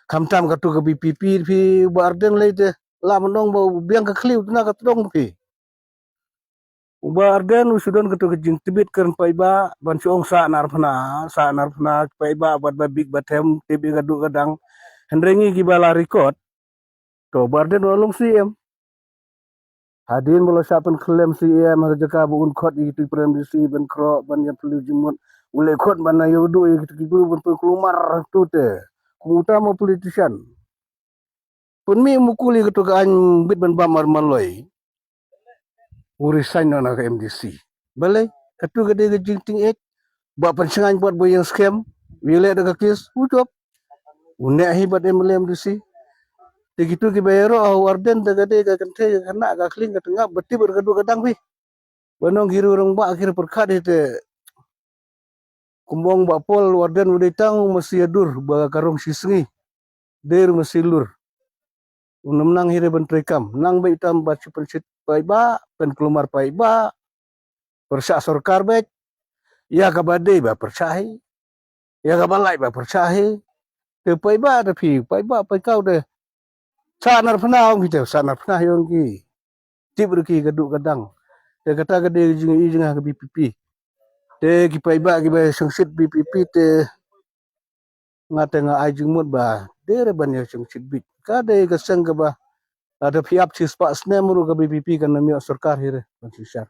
Kamtam katu ke BPP pi barden leite la menong bau biang ke kliu na katong pi. Barden usudon katu ke jing tibit kern paiba ban siong sa nar phana paiba bat ba big batem tibi gadu gadang hendrengi gibala record to barden walong CM hadin bola sapen klem CM harjaka buun khot itu prem disi ben kro ban yang perlu jimut ule khot ban yodu itu kibu ben kelumar tu te utama politician pun mi mukuli katu ka an bit ban bamar maloi urisan na ke MDC balai katu gede ke jingting ek ba pensengan buat boyang scam wile da kes ucap unek hibat MDC begitu ki bayaro warden da gede ka kante kana ga kling ka tengah beti bergadu kadang pi banong giru orang ba akhir perkat itu kumbong ba pol warden udah tang masih adur ba karong sisngi der masih lur unam nang hire ban trekam nang ba itam ba pensit pai ba pen kelumar pai ba persa sorkar bet ya ka bade ba persahi ya ka balai ba persahi te pai ba da pi pai ba pai kau de sanar pernah gitu sanar pernah yang ki tibur ki gadu kadang te kata gede jing ke BPP te ki pai ba ki ba sengsit BPP te ngate nga ai jing mut ba dere ban ya sengsit bit ka de ka seng ka ba ada piap sis pak sne muru ke BPP kan mi sorkar hire ban sisar